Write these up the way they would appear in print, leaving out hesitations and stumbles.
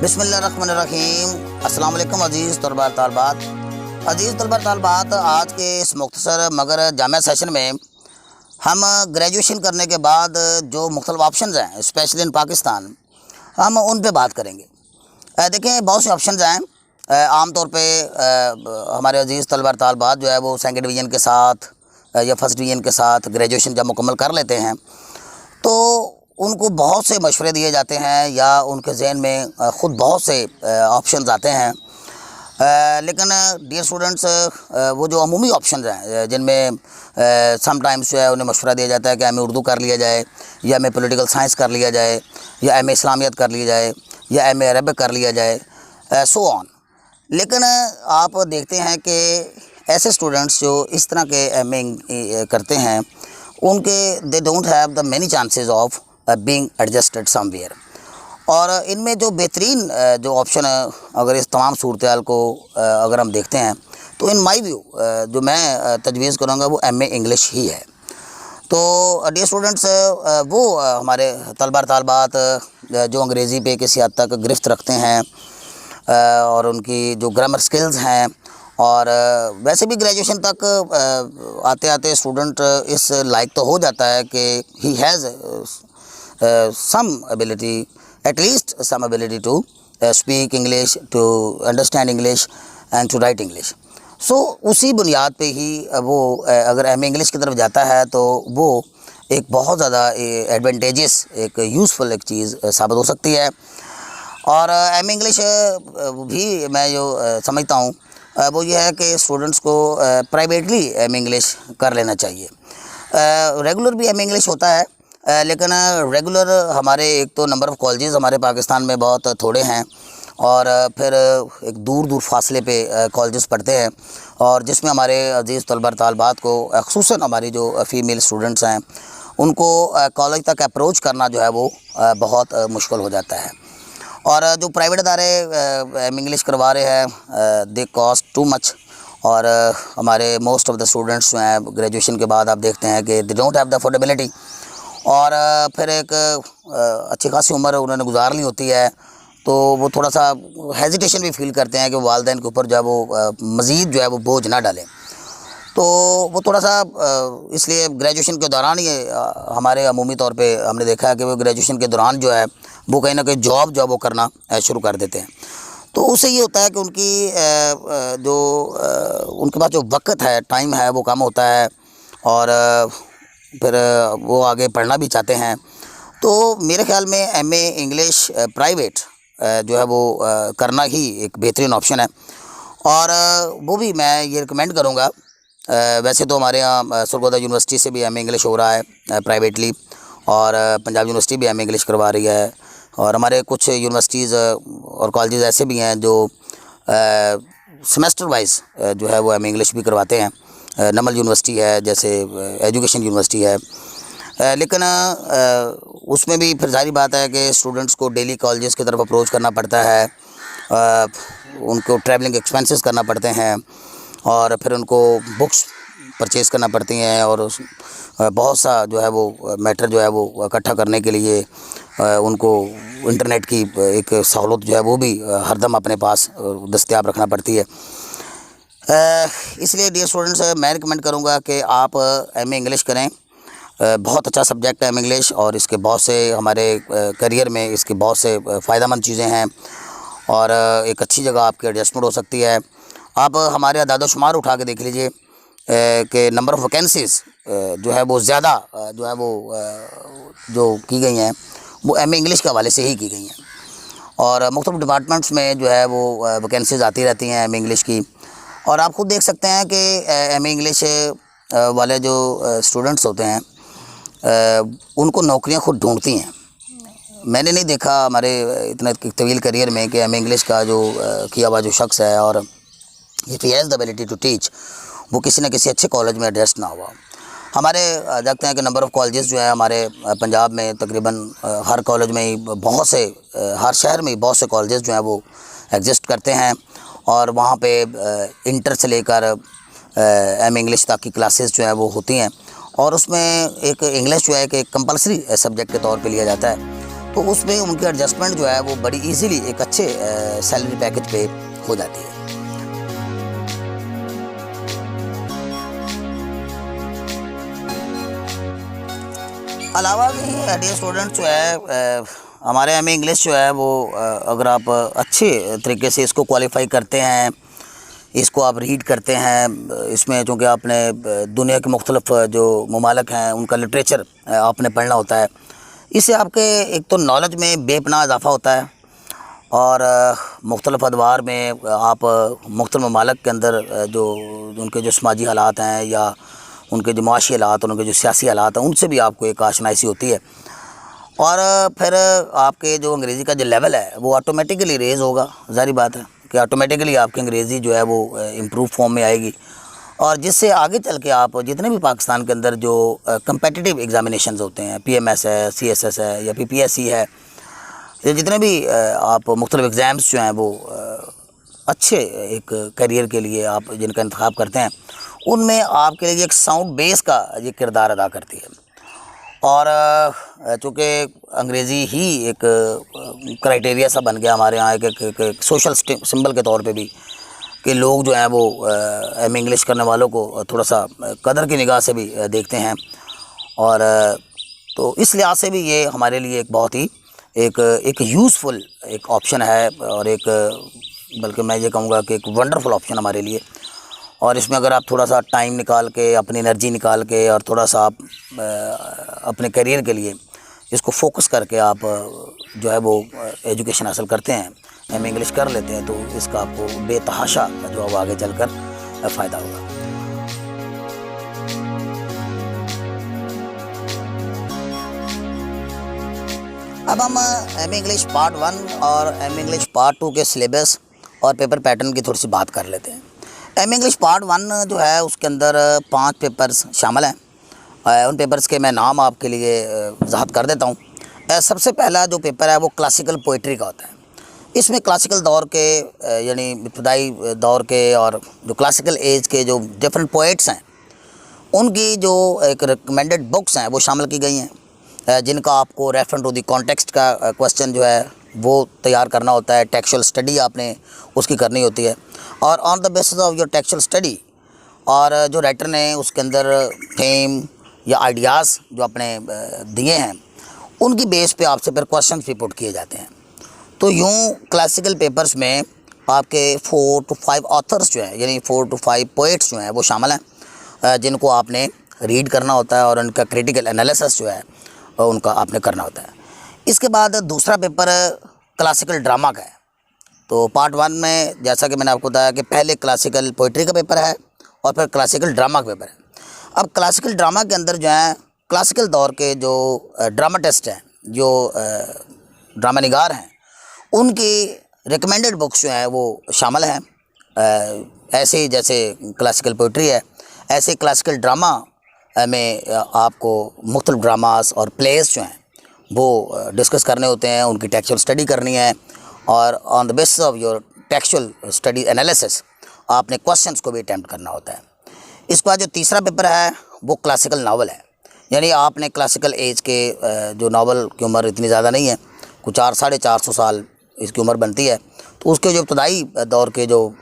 बिस्मिल्लाहिर्रहमानिर्रहीम। अस्सलाम वालेकुम अज़ीज़ तलबा तालबात। अज़ीज़ तलबा तालबात, आज के इस मुख्तसर मगर जामिया सेशन में हम ग्रेजुएशन करने के बाद जो मुख्तलिफ ऑप्शंस हैं, स्पेशली इन पाकिस्तान, हम उन पे बात करेंगे। देखें, बहुत से ऑप्शंस हैं। आम तौर पे हमारे अज़ीज़ तलबा तालबात जो है वो सेकंड डिवीज़न के साथ या फर्स्ट डिवीज़न के साथ ग्रेजुएशन जब मुकम्मल कर लेते हैं तो उनको बहुत से मशवरे दिए जाते हैं या उनके जहन में ख़ुद बहुत से ऑप्शंस आते हैं। लेकिन डियर स्टूडेंट्स, वो जो अमूमी ऑप्शंस हैं जिनमें समटाइम्स जो है उन्हें मशवरा दिया जाता है कि एम ए उर्दू कर लिया जाए, या एम ए पॉलिटिकल साइंस कर लिया जाए, या एम ए इस्लामियत कर लिया जाए, या एम ए अरबिक कर लिया जाए, सो ऑन। लेकिन आप देखते हैं कि ऐसे स्टूडेंट्स जो इस तरह के एम ए करते हैं उनके they don't have the many chances of being adjusted somewhere. और इनमें जो बेहतरीन जो ऑप्शन है, अगर इस तमाम सूरत हाल को अगर हम देखते हैं तो इन माई व्यू जो मैं तजवीज़ करूँगा वो एम ए इंग्लिश ही है। तो डियर स्टूडेंट्स, वो हमारे तलबा तालबात जो अंग्रेज़ी पे किसी हद तक गिरफ्त रखते हैं और उनकी जो ग्रामर स्किल्स हैं, और वैसे भी ग्रेजुएशन तक आते आते स्टूडेंट इस लायक तो हो जाता है कि he has some ability, at least some ability to speak English, to understand English and to write English. So उसी बुनियाद पे ही वो अगर एम ए इंग्लिश की तरफ जाता है तो वो एक बहुत ज़्यादा एडवांटेजेस, एक यूज़फुल एक चीज़ साबित हो सकती है। और एम ए इंग्लिश भी मैं जो समझता हूँ वो ये है कि स्टूडेंट्स को प्राइवेटली एम ए इंग्लिश कर लेना चाहिए। रेगुलर भी एम ए इंग्लिश होता है, लेकिन रेगुलर हमारे एक तो नंबर ऑफ़ कॉलेजेस हमारे पाकिस्तान में बहुत थोड़े हैं, और फिर एक दूर दूर फासले पे कॉलेजेस पढ़ते हैं, और जिसमें हमारे अज़ीज़ तलबा तालबात को ख़ुसूसन हमारी जो फ़ीमेल स्टूडेंट्स हैं उनको कॉलेज तक अप्रोच करना जो है वो बहुत मुश्किल हो जाता है। और जो प्राइवेट अदारे एम इंग्लिश करवा रहे हैं दे कॉस्ट टू मच, और हमारे मोस्ट ऑफ़ द स्टूडेंट्स जो हैं ग्रेजुएशन के बाद आप देखते हैं कि they don't have the affordability, और फिर एक अच्छी खासी उम्र उन्होंने गुजार ली होती है तो वो थोड़ा सा हेजिटेशन भी फ़ील करते हैं कि वालिदैन के ऊपर जो है वो मज़ीद जो है वो बोझ ना डालें। तो वो थोड़ा सा इसलिए ग्रेजुएशन के दौरान ही हमारे अमूमी तौर पे हमने देखा है कि वो ग्रेजुएशन के दौरान जो है वो कहीं ना कहीं जॉब जो है वो करना शुरू कर देते हैं। तो उससे ये होता है कि उनकी जो उनके पास जो वक्त है, टाइम है, वो कम होता है, और फिर वो आगे पढ़ना भी चाहते हैं। तो मेरे ख्याल में एम ए इंग्लिश प्राइवेट जो है वो करना ही एक बेहतरीन ऑप्शन है, और वो भी मैं ये रिकमेंड करूँगा। वैसे तो हमारे यहाँ सरगोदा यूनिवर्सिटी से भी एम ए इंग्लिश हो रहा है प्राइवेटली, और पंजाब यूनिवर्सिटी भी एम ए इंग्लिश करवा रही है, और हमारे कुछ यूनिवर्सिटीज़ और कॉलेजेस ऐसे भी हैं जो सेमेस्टर वाइज जो है वो एम ए इंग्लिश भी करवाते हैं। नमल यूनिवर्सिटी है, जैसे एजुकेशन यूनिवर्सिटी है, लेकिन उसमें भी फिर जाहिर बात है कि स्टूडेंट्स को डेली कॉलेजेस की तरफ अप्रोच करना पड़ता है, उनको ट्रैवलिंग एक्सपेंसेस करना पड़ते हैं, और फिर उनको बुक्स परचेज़ करना पड़ती हैं, और बहुत सा जो है वो मैटर जो है वो इकट्ठा करने के लिए उनको इंटरनेट की एक सहूलत जो है वो भी हरदम अपने पास दस्तयाब रखना पड़ती है। इसलिए डियर स्टूडेंट्स, मैं रिकमेंड करूँगा कि आप एम ए इंग्लिश करें। बहुत अच्छा सब्जेक्ट है एम इंग्लिश, और इसके बहुत से हमारे करियर में इसके बहुत से फ़ायदेमंद चीज़ें हैं, और एक अच्छी जगह आपकी एडजस्टमेंट हो सकती है। आप हमारे अदाद-ओ-शुमार उठा के देख लीजिए कि नंबर ऑफ़ वैकेंसीज़ जो है वो ज़्यादा जो है वो जो की गई हैं वो एम ए इंग्लिश के हवाले से ही की गई हैं, और मुख्तलिफ़ डिपार्टमेंट्स में जो है वो वैकेंसीज़ आती रहती हैं एम ए इंग्लिश की। और आप खुद देख सकते हैं कि एम ए इंग्लिश वाले जो स्टूडेंट्स होते हैं उनको नौकरियां खुद ढूंढती हैं। मैंने नहीं देखा हमारे इतना तवील करियर में कि एम ए इंग्लिश का जो किया हुआ जो शख्स है, और if he has the ability to teach, वो किसी न किसी अच्छे कॉलेज में एडजस्ट ना हुआ। हमारे देखते हैं कि नंबर ऑफ़ कॉलेजेस जो है हमारे पंजाब में तकरीबन हर कॉलेज में ही बहुत से, हर शहर में ही बहुत से कॉलेजेस जो हैं वो एग्जिस्ट करते हैं, और वहाँ पे इंटर से लेकर एम इंग्लिश तक की क्लासेस जो है वो होती हैं, और उसमें एक इंग्लिश जो है कि कंपलसरी सब्जेक्ट के तौर पे लिया जाता है। तो उसमें उनकी एडजस्टमेंट जो है वो बड़ी इजीली एक अच्छे सैलरी पैकेज पे हो जाती है। अलावा भी डियर स्टूडेंट्स जो है हमारे यहाँ में इंग्लिश जो है वो अगर आप अच्छे तरीके से इसको क्वालिफाई करते हैं, इसको आप रीड करते हैं, इसमें चूँकि आपने दुनिया के मुख्तलिफ जो ममालिक हैं उनका लिटरेचर आपने पढ़ना होता है, इससे आपके एक तो नॉलेज में बेपनाह इजाफ़ा होता है और मुख्तलिफ अदवार में आप मुख्तलिफ ममालिक के अंदर जो उनके जो समाजी हालात हैं या उनके जो माशी हालात, उनके जो सियासी हालात हैं, उनसे भी आपको एक आशनाइसी होती है। और फिर आपके जो अंग्रेज़ी का जो लेवल है वो ऑटोमेटिकली रेज़ होगा। ज़ाहिर बात है कि ऑटोमेटिकली आपकी अंग्रेज़ी जो है वो इम्प्रूव फॉर्म में आएगी और जिससे आगे चल के आप जितने भी पाकिस्तान के अंदर जो कम्पिटिटिव एग्ज़ामिनेशंस होते हैं, PMS है, CSS है या PPSC है, ये जितने भी आप मुख्तलिफ एग्ज़ाम्स जो हैं वो अच्छे एक करियर के लिए आप जिनका इंतखाब करते हैं, उनमें आपके लिए एक साउंड बेस का ये किरदार अदा करती है। और चूँकि अंग्रेज़ी ही एक क्राइटेरिया सा बन गया हमारे यहाँ एक सोशल सिंबल के तौर पे भी कि लोग जो हैं वो इंग्लिश करने वालों को थोड़ा सा कदर की निगाह से भी देखते हैं। और तो इस लिहाज से भी ये हमारे लिए एक बहुत ही एक यूज़फुल एक ऑप्शन है और एक बल्कि मैं ये कहूँगा कि एक वंडरफुल ऑप्शन हमारे लिए। और इसमें अगर आप थोड़ा सा टाइम निकाल के, अपनी एनर्जी निकाल के और थोड़ा सा आप अपने करियर के लिए इसको फोकस करके आप जो है वो एजुकेशन हासिल करते हैं, एम इंग्लिश कर लेते हैं, तो इसका आपको बेतहाशा जो है आगे चलकर फ़ायदा होगा। अब हम एम इंग्लिश पार्ट 1 और एम इंग्लिश पार्ट 2 के सिलेबस और पेपर पैटर्न की थोड़ी सी बात कर लेते हैं। एम इंग्लिश पार्ट 1 जो है उसके अंदर 5 पेपर्स शामिल हैं। उन पेपर्स के मैं नाम आपके लिए वजाहत कर देता हूँ। सबसे पहला जो पेपर है वो क्लासिकल पोइट्री का होता है। इसमें क्लासिकल दौर के यानी इब्तदाई दौर के और जो क्लासिकल एज के जो डिफरेंट पोइट्स हैं उनकी जो एक रिकमेंडेड बुक्स हैं वो शामिल की गई हैं, जिनका आपको रेफरेंस टू द कॉन्टेक्स्ट का क्वेश्चन जो है वो तैयार करना होता है। टेक्सचुअल स्टडी आपने उसकी करनी होती है और on the basis of your textual study और जो राइटर ने उसके अंदर थीम या आइडियाज़ जो अपने दिए हैं उनकी बेस पे आपसे फिर क्वेश्चन भी पुट किए जाते हैं। तो यूँ क्लासिकल पेपर्स में आपके 4 to 5 ऑथर्स जो हैं यानी 4 to 5 पोइट्स जो हैं वो शामिल हैं, जिनको आपने रीड करना होता है और उनका क्रिटिकल एनालिसिस जो है उनका आपने करना होता है। इसके बाद दूसरा पेपर क्लासिकल ड्रामा का है। तो पार्ट 1 में जैसा कि मैंने आपको बताया कि पहले क्लासिकल पोइट्री का पेपर है और फिर क्लासिकल ड्रामा का पेपर है। अब क्लासिकल ड्रामा के अंदर जो है क्लासिकल दौर के जो ड्रामाटिस्ट हैं, जो ड्रामा निगार हैं, उनकी रिकमेंडेड बुक्स जो हैं वो शामिल हैं। ऐसे ही जैसे क्लासिकल पोइट्री है, ऐसे क्लासिकल ड्रामा में आपको मुख्तलिफ ड्रामास और प्लेस जो हैं वो डिस्कस करने होते हैं, उनकी टेक्सचुअल स्टडी करनी है और on the basis of your textual study analysis आपने क्वेश्चंस को भी अटैम्प्ट करना होता है। इसके बाद जो तीसरा पेपर है वो क्लासिकल नावल है, यानी आपने क्लासिकल एज के जो नावल की उम्र इतनी ज़्यादा नहीं है, कुछ 400-450 साल इसकी उम्र बनती है, तो उसके जो इब्तदाई दौर के जो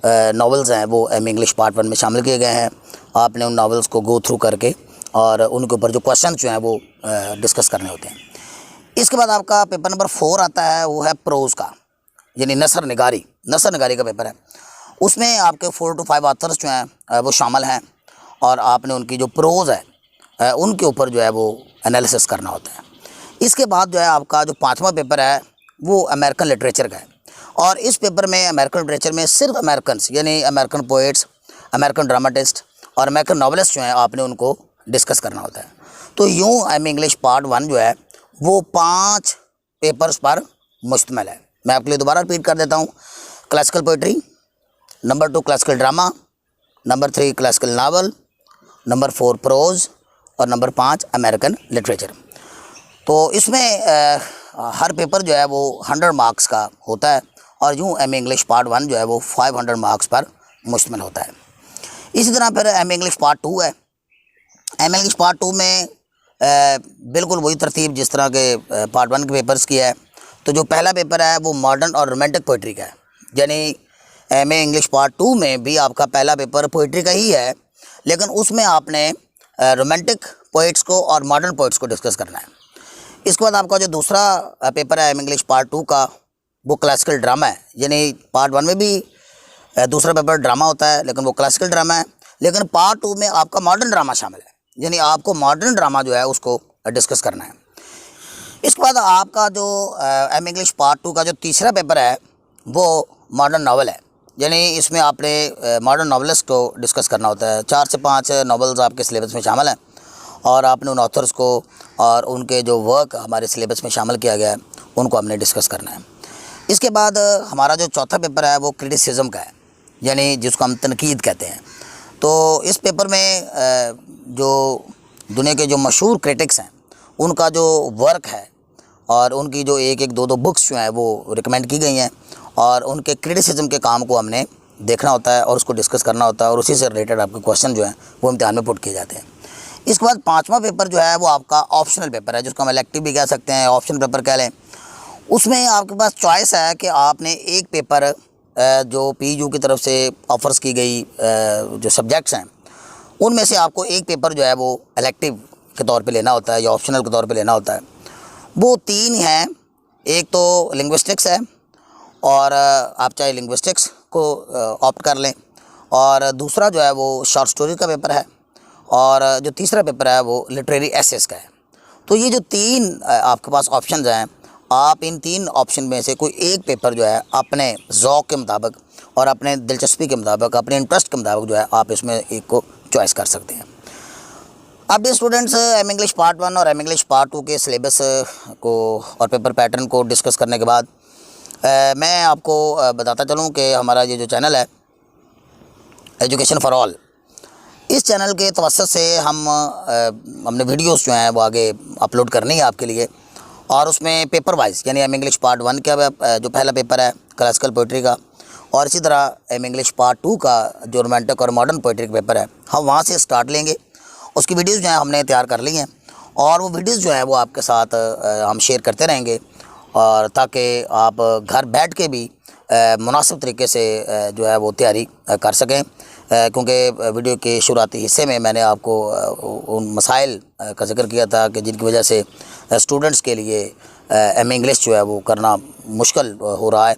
नावल्स हैं वो एम इंग्लिश पार्ट 1 में शामिल किए गए हैं। आपने उन नावल्स को गो थ्रू करके और उनके ऊपर जो क्वेश्चन जो हैं वो डिस्कस करने होते हैं। इसके बाद आपका पेपर नंबर 4 आता है, वो है प्रोज़ का, यानी नसर निगारी का पेपर है। उसमें आपके 4 to 5 ऑथर्स जो हैं वो शामिल हैं और आपने उनकी जो प्रोज़ है उनके ऊपर जो है वो एनालिसिस करना होता है। इसके बाद जो है आपका जो 5वां पेपर है वो अमेरिकन लिटरेचर का है और इस पेपर में अमेरिकन लिटरेचर में सिर्फ अमेरिकन्स यानी अमेरिकन पोइट्स, अमेरिकन ड्रामाटिस्ट और अमेरिकन नॉवलिस्ट जो हैं आपने उनको डिस्कस करना होता है। तो यूँ एम इंग्लिश पार्ट 1 जो है वो 5 पेपर्स पर मुश्तमिल है। मैं आपके लिए दोबारा रिपीट कर देता हूँ। Classical poetry, number 2 classical drama, number 3 classical novel, number 4 pros और नंबर 5 अमेरिकन लिटरेचर। तो इसमें हर पेपर जो है वो 100 मार्क्स का होता है और यूँ एम इंग्लिश पार्ट 1 जो है वो 500 मार्क्स पर मुश्तमिल होता है। इसी तरह फिर एम इंग्लिश पार्ट 2 है। एम इंग्लिश पार्ट 2 में बिल्कुल वही तरतीब जिस तरह के पार्ट 1 के पेपर्स की है। तो जो पहला पेपर है वो मॉडर्न और रोमांटिक पोइट्री का है, यानी एमए इंग्लिश पार्ट 2 में भी आपका पहला पेपर पोइट्री का ही है, लेकिन उसमें आपने रोमांटिक पोइट्स को और मॉडर्न पोइट्स को डिस्कस करना है। इसके बाद आपका जो दूसरा पेपर है एम इंग्लिश पार्ट 2 का, वो क्लासिकल ड्रामा है, यानी पार्ट 1 में भी दूसरा पेपर ड्रामा होता है, लेकिन वो क्लासिकल ड्रामा है, लेकिन पार्ट 2 में आपका मॉडर्न ड्रामा शामिल है, यानी आपको मॉडर्न ड्रामा जो है उसको डिस्कस करना है। इसके बाद आपका जो एम इंग्लिश पार्ट 2 का जो तीसरा पेपर है वो मॉडर्न नावल है, यानी इसमें आपने मॉडर्न नॉवलिस्ट को डिस्कस करना होता है। 4 से 5 नॉवेल्स आपके सिलेबस में शामिल हैं और आपने उन ऑथर्स को और उनके जो वर्क हमारे सिलेबस में शामिल किया गया है उनको हमने डिस्कस करना है। इसके बाद हमारा जो चौथा पेपर है वो क्रिटिसिज्म का है, यानी जिसको हम तनकीद कहते हैं। तो इस पेपर में जो दुनिया के जो मशहूर क्रिटिक्स हैं उनका जो वर्क है और उनकी जो एक 2 बुक्स जो हैं वो रिकमेंड की गई हैं और उनके क्रिटिसिज्म के काम को हमने देखना होता है और उसको डिस्कस करना होता है और उसी से रिलेटेड आपके क्वेश्चन जो हैं वो इम्तिहान में पुट किए जाते हैं। इसके बाद पांचवा पेपर जो है वो आपका ऑप्शनल पेपर है, जिसको हम इलेक्टिव भी कह सकते हैं, ऑप्शनल पेपर कह लें। उसमें आपके पास चॉइस है कि आपने एक पेपर जो पीयू की तरफ से ऑफर्स की गई जो सब्जेक्ट्स हैं उनमें से आपको एक पेपर जो है वो इलेक्टिव के तौर पे लेना होता है या ऑप्शनल के तौर पे लेना होता है। वो 3 हैं, एक तो लिंग्विस्टिक्स है और आप चाहे लिंग्विस्टिक्स को ऑप्ट कर लें, और दूसरा जो है वो शॉर्ट स्टोरी का पेपर है, और जो तीसरा पेपर है वो लिटरेरी एसेस का है। तो ये जो 3 आपके पास ऑप्शंस हैं, आप इन 3 ऑप्शन में से कोई एक पेपर जो है अपने ज़ौक़ के मुताबिक और अपने दिलचस्पी के मुताबिक, अपने इंटरेस्ट के मुताबिक जो है आप इसमें एक को चॉइस कर सकते हैं। अब ये स्टूडेंट्स एम इंग्लिश पार्ट 1 और एम इंग्लिश पार्ट 2 के सिलेबस को और पेपर पैटर्न को डिस्कस करने के बाद मैं आपको बताता चलूँ कि हमारा ये जो चैनल है एजुकेशन फॉर ऑल, इस चैनल के तवस्सुत से हमने वीडियोस जो हैं वो आगे अपलोड करनी है आपके लिए, और उसमें पेपर वाइज यानी एम इंग्लिश पार्ट 1 का जो पहला पेपर है क्लासिकल पोइट्री का, और इसी तरह एम इंग्लिश पार्ट 2 का जो रोमांटिक और मॉडर्न पोइट्री का पेपर है हम वहाँ से स्टार्ट लेंगे। उसकी वीडियोज़ जो हैं हमने तैयार कर ली हैं और वो वीडियोज़ जो हैं वो आपके साथ हम शेयर करते रहेंगे, और ताकि आप घर बैठ के भी मुनासिब तरीके से जो है वो तैयारी कर सकें, क्योंकि वीडियो के शुरुआती हिस्से में मैंने आपको उन मसाइल का जिक्र किया था कि जिनकी वजह से स्टूडेंट्स के लिए एम इंग्लिश जो है वो करना मुश्किल हो रहा है,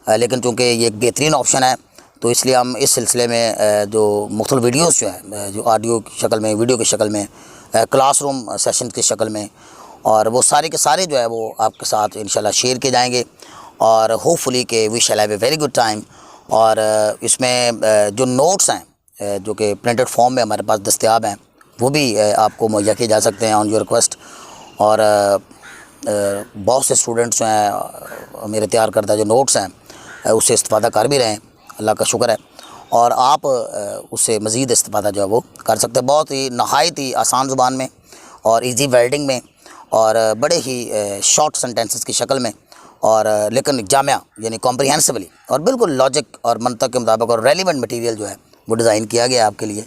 लेकिन चूँकि ये एक बेहतरीन ऑप्शन है तो इसलिए हम इस सिलसिले में जो मुख्तलिफ वीडियोस जो हैं जो ऑडियो की शक्ल में, वीडियो की शक्ल में, क्लासरूम सेशन की शक्ल में, और वो सारे के सारे जो है वो आपके साथ इंशाल्लाह शेयर किए जाएंगे, और होपफुली कि we shall have a very good time. और इसमें जो नोट्स हैं जो कि प्रिंटेड फॉर्म में हमारे पास दस्तयाब हैं वो भी आपको मुहैया किए जा सकते हैं ऑन योर रिक्वेस्ट, और बहुत से स्टूडेंट्स जो हैं मेरे तैयार करता जो नोट्स हैं उससे इस्तेफ़ादा कर भी रहे हैं, अल्लाह का शुक्र है, और आप उससे मज़ीद इस्तेफ़ादा जो है वो कर सकते हैं, बहुत ही नहायत ही आसान ज़ुबान में और इजी वर्डिंग में और बड़े ही शॉर्ट सेंटेंसेस की शक्ल में, और लेकिन जामिया यानी कॉम्प्रिहेंसिवली और बिल्कुल लॉजिक और मंतक के मुताबिक और रेलिवेंट मटेरियल जो है वो डिज़ाइन किया गया है आपके लिए।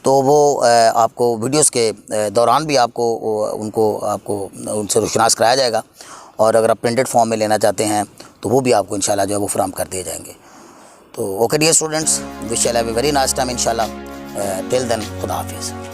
तो वो आपको वीडियोस के दौरान भी आपको उनसे रोशनास कराया जाएगा, और अगर आप प्रिंटेड फॉर्म में लेना चाहते हैं तो वो भी आपको इंशाल्लाह जो है वो फराहम कर दिए जाएंगे। तो okay dear students, we shall have a very nice time इंशाल्लाह। टिल देन खुदा हाफिज़।